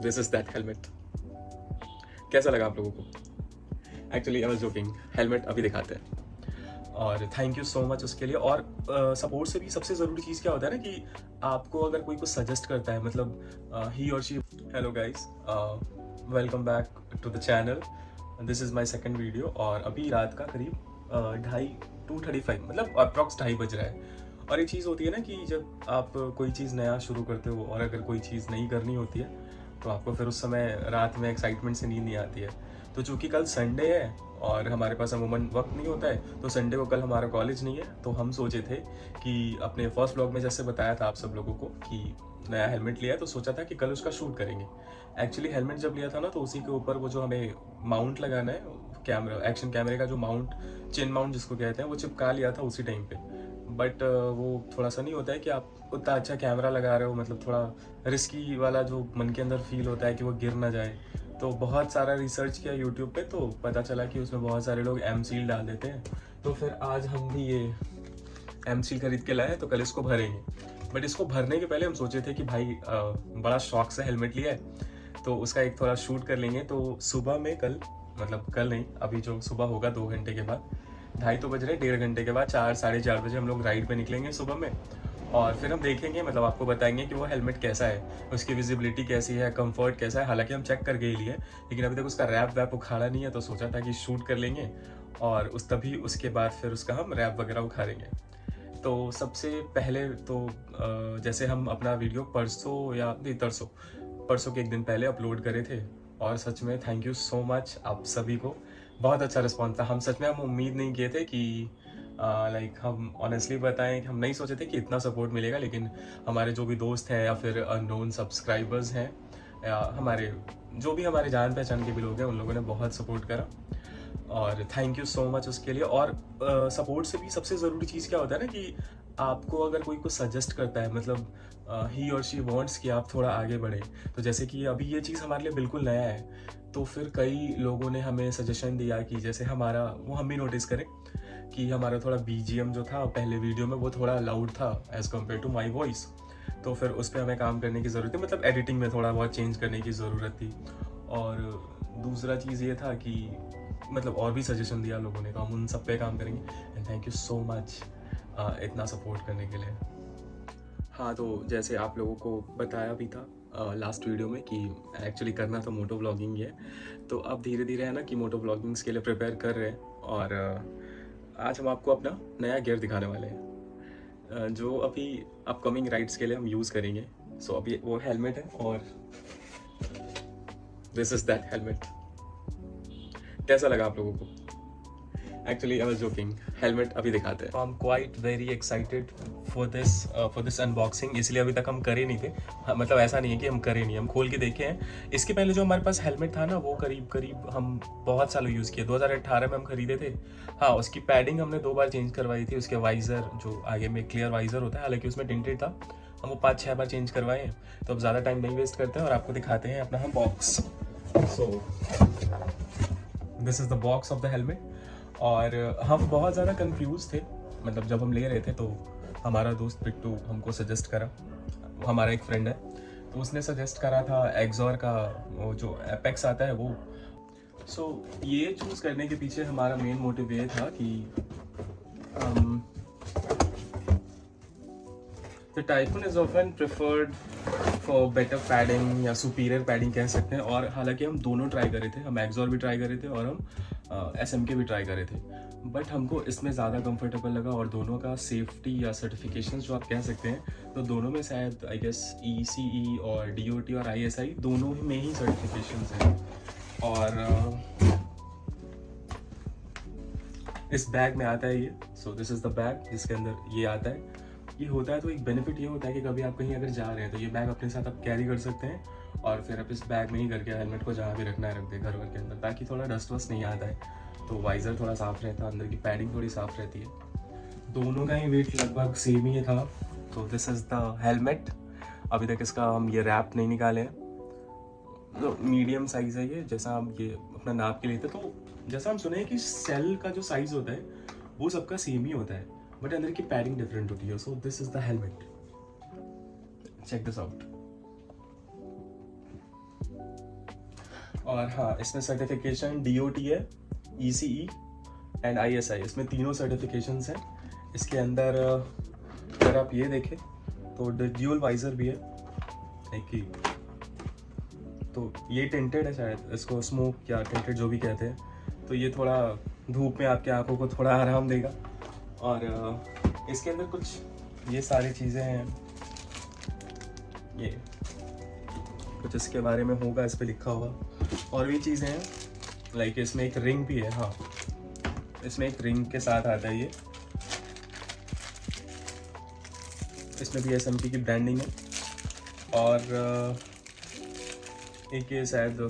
This is that helmet. कैसा लगा आप लोगों को? Actually I was joking, helmet अभी दिखाते हैं। और थैंक यू सो मच उसके लिए। और सपोर्ट से भी सबसे ज़रूरी चीज़ क्या होता है ना कि आपको अगर कोई कुछ सजेस्ट करता है, मतलब ही और she. Hello guys, welcome back to the channel. This is my second video और अभी रात का करीब 2:35 मतलब अप्रॉक्स 2:30 बज रहा है। और एक चीज़ होती है ना कि जब आप कोई चीज़ नया शुरू करते हो और अगर कोई चीज़ नई करनी होती है तो आपको फिर उस समय रात में एक्साइटमेंट से नींद नहीं आती है। तो चूँकि कल संडे है और हमारे पास अमूमन वक्त नहीं होता है, तो संडे को कल हमारा कॉलेज नहीं है, तो हम सोचे थे कि अपने फर्स्ट ब्लॉग में जैसे बताया था आप सब लोगों को कि नया हेलमेट लिया, तो सोचा था कि कल उसका शूट करेंगे। एक्चुअली हेलमेट जब लिया था ना, तो उसी के ऊपर वो जो हमें माउंट लगाना है, कैमरा एक्शन कैमरे का जो माउंट, चिन माउंट जिसको कहते हैं, वो चिपका लिया था उसी टाइम पे। बट वो थोड़ा सा नहीं होता है कि आप उतना अच्छा कैमरा लगा रहे हो, मतलब थोड़ा रिस्की वाला जो मन के अंदर फील होता है कि वो गिर ना जाए। तो बहुत सारा रिसर्च किया यूट्यूब पे, तो पता चला कि उसमें बहुत सारे लोग एम सील डाल देते हैं। तो फिर आज हम भी ये एम सील खरीद के लाए, तो कल इसको भरेंगे। बट इसको भरने के पहले हम सोचे थे कि भाई बड़ा शौक से हेलमेट लिया है, तो उसका एक थोड़ा शूट कर लेंगे। तो सुबह में कल, मतलब कल नहीं, अभी जो सुबह होगा 2 घंटे के बाद, 2:30 तो बज रहे, 1.5 घंटे के बाद 4 साढ़े 4 बजे हम लोग राइड पे निकलेंगे सुबह में। और फिर हम देखेंगे, मतलब आपको बताएंगे कि वो हेलमेट कैसा है, उसकी विजिबिलिटी कैसी है, कंफर्ट कैसा है। हालांकि हम चेक करके ही लिए, लेकिन अभी तक उसका रैप वैप उखाड़ा नहीं है, तो सोचा था कि शूट कर लेंगे और तभी उसके बाद फिर उसका हम रैप वगैरह उखाड़ेंगे। तो सबसे पहले तो जैसे हम अपना वीडियो परसों या नहीं तरसों परसों के एक दिन पहले अपलोड करे थे, और सच में थैंक यू सो मच आप सभी को। बहुत अच्छा रिस्पॉन्स था। हम सच में हम उम्मीद नहीं किए थे कि लाइक हम ऑनेस्टली बताएं कि हम नहीं सोचे थे कि इतना सपोर्ट मिलेगा, लेकिन हमारे जो भी दोस्त हैं या फिर अननोन सब्सक्राइबर्स हैं या हमारे जो भी हमारे जान पहचान के भी लोग हैं, उन लोगों ने बहुत सपोर्ट करा और थैंक यू सो मच उसके लिए। और सपोर्ट से भी सबसे ज़रूरी चीज़ क्या होता है ना कि आपको अगर कोई कुछ सजेस्ट करता है, मतलब ही और शी वांट्स कि आप थोड़ा आगे बढ़े। तो जैसे कि अभी ये चीज़ हमारे लिए बिल्कुल नया है, तो फिर कई लोगों ने हमें सजेशन दिया कि जैसे हमारा वो हम भी नोटिस करें कि हमारा थोड़ा बीजीएम जो था पहले वीडियो में वो थोड़ा लाउड था as compare to my voice. तो फिर उस पर हमें काम करने की ज़रूरत थी, मतलब एडिटिंग में थोड़ा बहुत चेंज करने की ज़रूरत थी। और दूसरा चीज़ ये था कि मतलब और भी सजेशन दिया लोगों ने, तो हम उन सब पे काम करेंगे। And thank you so much इतना सपोर्ट करने के लिए। हाँ, तो जैसे आप लोगों को बताया भी था लास्ट वीडियो में कि एक्चुअली करना तो मोटो ब्लॉगिंग ही है। तो अब धीरे धीरे है ना कि मोटो ब्लॉगिंग्स के लिए प्रिपेयर कर रहे हैं। और आज हम आपको अपना नया गियर दिखाने वाले हैं, जो अभी अपकमिंग राइड्स के लिए हम यूज़ करेंगे। सो अभी वो हेलमेट है और दिस इज़ दैट हेलमेट। कैसा लगा आप लोगों को? Actually I was joking, helmet अभी दिखाते हैं। I am quite very excited for this unboxing, इसलिए अभी तक हम करे नहीं थे। हाँ, मतलब ऐसा नहीं है कि हम करे नहीं, हम खोल के देखे हैं। इसके पहले जो हमारे पास हेलमेट था ना, वो करीब करीब हम बहुत सालों यूज़ किए, 2018 में हम खरीदे थे। हाँ, उसकी पैडिंग हमने 2 बार चेंज करवाई थी। उसके वाइज़र जो आगे में क्लियर वाइज़र होता है, हालांकि उसमें टिंटेड था, हम वो 5-6 बार चेंज करवाए हैं। तो अब ज़्यादा टाइम नहीं वेस्ट करते हैं और आपको दिखाते हैं अपना हम box. So this is the box of the helmet. और हम बहुत ज़्यादा कंफ्यूज थे, मतलब जब हम ले रहे थे, तो हमारा दोस्त बिट्टू हमको सजेस्ट करा, हमारा एक फ्रेंड है, तो उसने सजेस्ट करा था एक्सॉर का वो जो एपेक्स आता है वो। सो ये चूज़ करने के पीछे हमारा मेन मोटिव ये था कि the typhoon is often preferred for better padding या सुपीरियर पैडिंग कह सकते हैं। और हालांकि हम दोनों ट्राई करे थे, हम एक्सॉर भी ट्राई करे थे और हम SMK भी ट्राई करे थे, बट हमको इसमें ज़्यादा कंफर्टेबल लगा। और दोनों का सेफ्टी या सर्टिफिकेशन जो आप कह सकते हैं, तो दोनों में शायद आई गेस ECE और DOT और ISI दोनों में ही सर्टिफिकेशंस हैं। और इस बैग में आता है ये। सो दिस इज़ द बैग जिसके अंदर ये आता है। ये होता है तो एक बेनिफिट ये होता है कि कभी आप कहीं अगर जा रहे हैं तो ये बैग अपने साथ आप कैरी कर सकते हैं, और फिर आप इस बैग में ही करके हेलमेट को जहाँ भी रखना है रख दे घर वर के अंदर, ताकि थोड़ा डस्ट वस्ट नहीं आता है, तो वाइज़र थोड़ा साफ़ रहता है, अंदर की पैडिंग थोड़ी साफ़ रहती है। दोनों का ही वेट लगभग सेम ही था। तो दिस इज़ द हेलमेट। अभी तक इसका हम ये रैप नहीं निकाले हैं, तो मीडियम साइज़ है ये, जैसा हम ये अपना नाप के लेते। तो जैसा हम सुने हैं कि सेल का जो साइज़ होता है वो सबका सेम ही होता है, बट अंदर की पैडिंग डिफरेंट होती है। So this is the helmet, check this out. और हाँ, इसमें सर्टिफिकेशन DOT है, ECE एंड ISI, इसमें तीनों सर्टिफिकेशंस हैं। इसके अंदर अगर आप ये देखें तो ड्यूल वाइजर भी है, एक ही। तो ये टिंटेड है, शायद इसको स्मोक या टिंटेड जो भी कहते हैं। तो ये थोड़ा धूप में आपके आंखों को थोड़ा आराम देगा। और इसके अंदर कुछ ये सारी चीज़ें हैं, ये कुछ इसके बारे में होगा, इस पर लिखा हुआ। और भी चीज़ें हैं, लाइक इसमें एक रिंग भी है। हाँ, इसमें एक रिंग के साथ आता है ये। इसमें भी SMP की ब्रांडिंग है। और एक ये शायद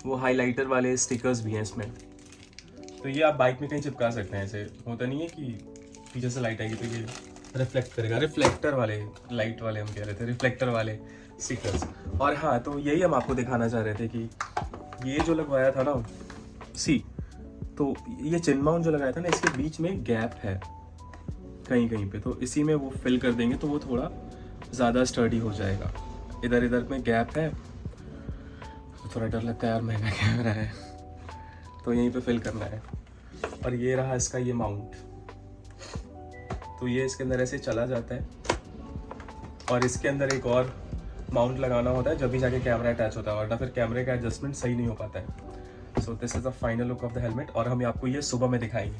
वो हाइलाइटर वाले स्टिकर्स भी हैं इसमें। तो ये आप बाइक में कहीं चिपका सकते हैं। ऐसे होता नहीं है कि पीछे से लाइट आएगी तो ये रिफ्लेक्ट करेगा, रिफ्लेक्टर वाले, लाइट वाले हम कह रहे थे, रिफ्लेक्टर वाले स्टिकर्स। और हाँ, तो यही हम आपको दिखाना चाह रहे थे कि ये जो लगवाया था ना, तो ये चिन माउंट जो लगाया था ना, इसके बीच में गैप है कहीं कहीं पे। तो इसी में वो फिल कर देंगे तो वो थोड़ा ज़्यादा स्टर्डी हो जाएगा। इधर इधर में गैप है तो थोड़ा डर लगता है यार, महंगा कैमरा है, तो यहीं पे फिल करना है। और ये रहा इसका ये माउंट, तो ये इसके अंदर ऐसे चला जाता है। और इसके अंदर एक और माउंट लगाना होता है जब भी जाके कैमरा अटैच होता है, वरना फिर कैमरे का एडजस्टमेंट सही नहीं हो पाता है। So this is the final look of the helmet. और हम आपको ये सुबह में दिखाएंगे,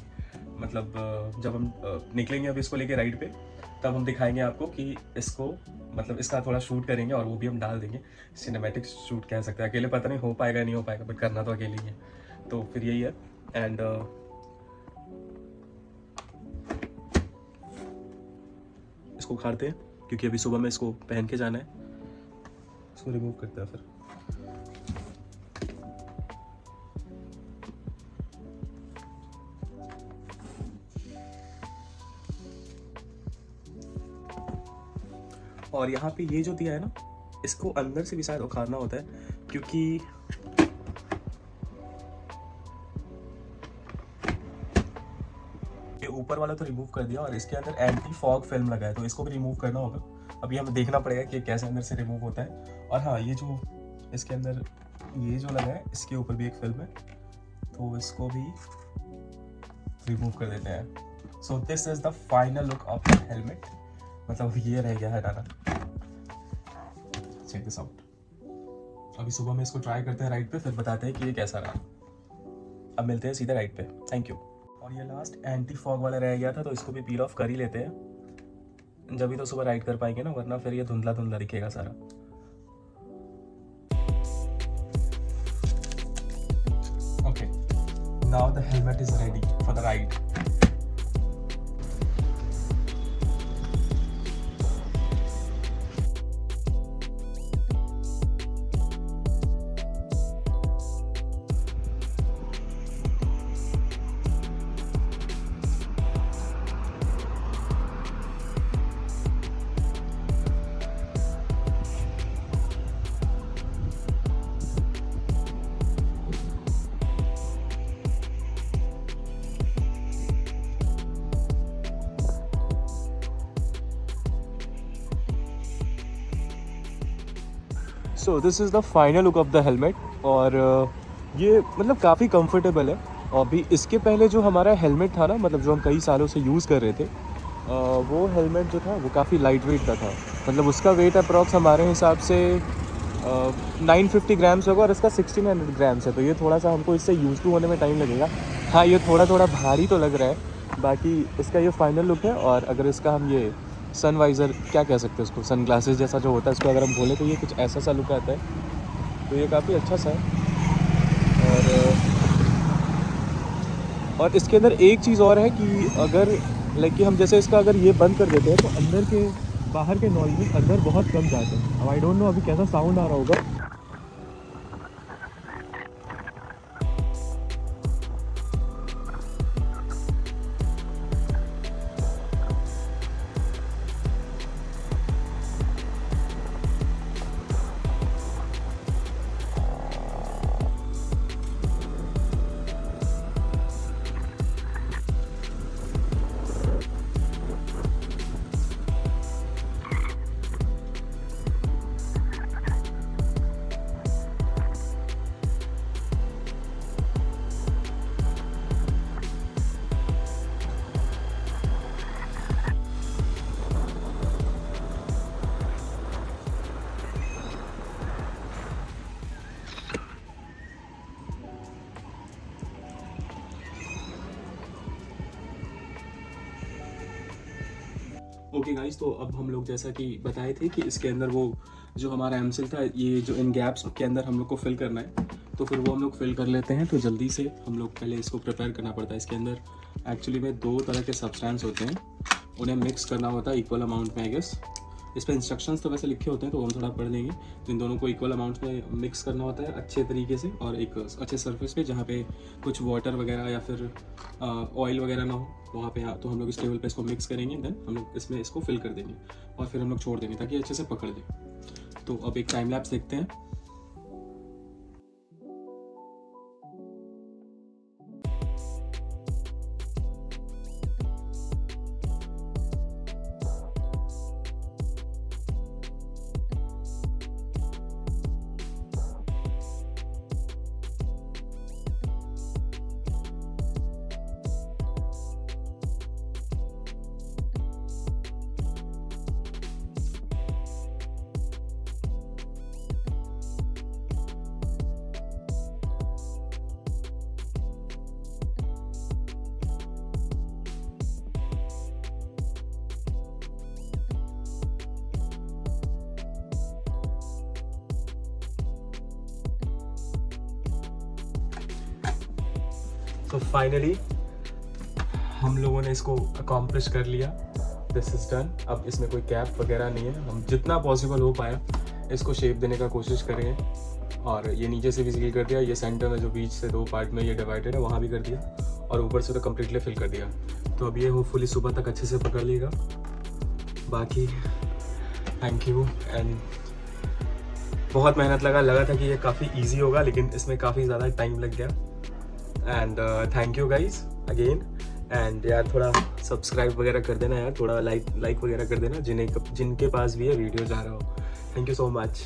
मतलब जब हम निकलेंगे अभी इसको लेके राइड पे, तब हम दिखाएंगे आपको कि इसको, मतलब इसका थोड़ा शूट करेंगे और वो भी हम डाल देंगे। सिनेमैटिक शूट कह सकते हैं। अकेले पता नहीं हो पाएगा नहीं हो पाएगा, बट करना तो अकेले ही है। तो फिर यही है। एंड इसको उखाड़ते हैं क्योंकि अभी सुबह में इसको पहन के जाना है। इसको रिमूव करते हैं फिर। और यहाँ पे ये जो दिया है ना, इसको अंदर से भी शायद उखाड़ना होता है, क्योंकि ये ऊपर वाला तो रिमूव कर दिया और इसके अंदर एंटी फॉग फिल्म लगा है, तो इसको भी रिमूव करना होगा। अभी हमें देखना पड़ेगा कि कैसे अंदर से रिमूव होता है। और हाँ, ये जो इसके अंदर ये जो लगा है, इसके ऊपर भी एक फिल्म है, तो इसको भी रिमूव कर देते हैं। So this is the final look of the helmet. मतलब ये रह गया हटाना। Check this out. अभी सुबह में इसको ट्राई करते हैं राइड पे, फिर बताते हैं कि ये कैसा रहा। अब मिलते हैं सीधे राइड पे। Thank you. और ये लास्ट एंटी फॉग वाला रह गया था, तो इसको भी पील ऑफ कर ही लेते हैं, जब भी तो सुबह राइड कर पाएंगे ना, वरना फिर ये धुंधला धुंधला दिखेगा सारा। Okay, now the helmet is ready for the ride. So this is the final look of the helmet. और ये मतलब काफ़ी कंफर्टेबल है। और भी इसके पहले जो हमारा हेलमेट था ना, मतलब जो हम कई सालों से यूज़ कर रहे थे, वो हेलमेट जो था वो काफ़ी लाइट वेट का था। मतलब उसका वेट अप्रॉक्स हमारे हिसाब से 950 ग्राम्स होगा और इसका 1600 ग्राम्स है। तो ये थोड़ा सा हमको इससे यूज़ टू होने में टाइम लगेगा। हाँ, ये थोड़ा थोड़ा भारी तो लग रहा है। बाकी इसका ये फाइनल लुक है। और अगर इसका हम ये सन वाइज़र क्या कह सकते हैं उसको, सन ग्लासेस जैसा जो होता है, इसको अगर हम बोले तो ये कुछ ऐसा सा लुक आता है। तो ये काफ़ी अच्छा सा है। और इसके अंदर एक चीज़ और है कि अगर लाइक कि हम जैसे इसका अगर ये बंद कर देते हैं तो अंदर के बाहर के नॉइज़ अंदर बहुत कम जाते हैं। अब आई डोंट नो अभी कैसा साउंड आ रहा होगा। ओके गाइस, तो अब हम लोग जैसा कि बताए थे कि इसके अंदर वो जो हमारा एमसिल था, ये जो इन गैप्स के अंदर हम लोग को फिल करना है, तो फिर वो हम लोग फिल कर लेते हैं। तो जल्दी से हम लोग पहले इसको प्रिपेयर करना पड़ता है। इसके अंदर एक्चुअली में 2 तरह के सब्सटेंस होते हैं, उन्हें मिक्स करना होता है इक्वल अमाउंट में। आई गेस इस पर इंस्ट्रक्शंस तो वैसे लिखे होते हैं, तो हम थोड़ा पढ़ लेंगे। तो इन दोनों को इक्वल अमाउंट में मिक्स करना होता है अच्छे तरीके से, और एक अच्छे सरफेस पे जहाँ पे कुछ वाटर वगैरह या फिर ऑयल वगैरह ना हो, वहाँ पे। तो हम लोग इस टेबल पे इसको मिक्स करेंगे, देन हम लोग इसमें इसको फिल कर देंगे और फिर हम लोग छोड़ देंगे ताकि अच्छे से पकड़ दे। तो अब एक टाइम लैप्स देखते हैं। तो फाइनली हम लोगों ने इसको अकॉम्प्लिश कर लिया। This is done. अब इसमें कोई कैप वगैरह नहीं है। हम जितना पॉसिबल हो पाया इसको शेप देने का कोशिश करेंगे। और ये नीचे से भी सील कर दिया, ये सेंटर में जो बीच से 2 पार्ट में ये डिवाइडेड है वहाँ भी कर दिया, और ऊपर से तो कम्प्लीटली फिल कर दिया। तो अब ये होपफुली सुबह तक अच्छे से पकड़ लेगा। बाकी थैंक यू। एंड बहुत मेहनत लगा था कि ये काफ़ी ईजी होगा, लेकिन इसमें काफ़ी ज़्यादा टाइम लग गया। And thank you guys again. And यार थोड़ा सब्सक्राइब वगैरह कर देना यार, थोड़ा लाइक वगैरह कर देना जिनके पास भी है वीडियो जा रहा हो। Thank you so much.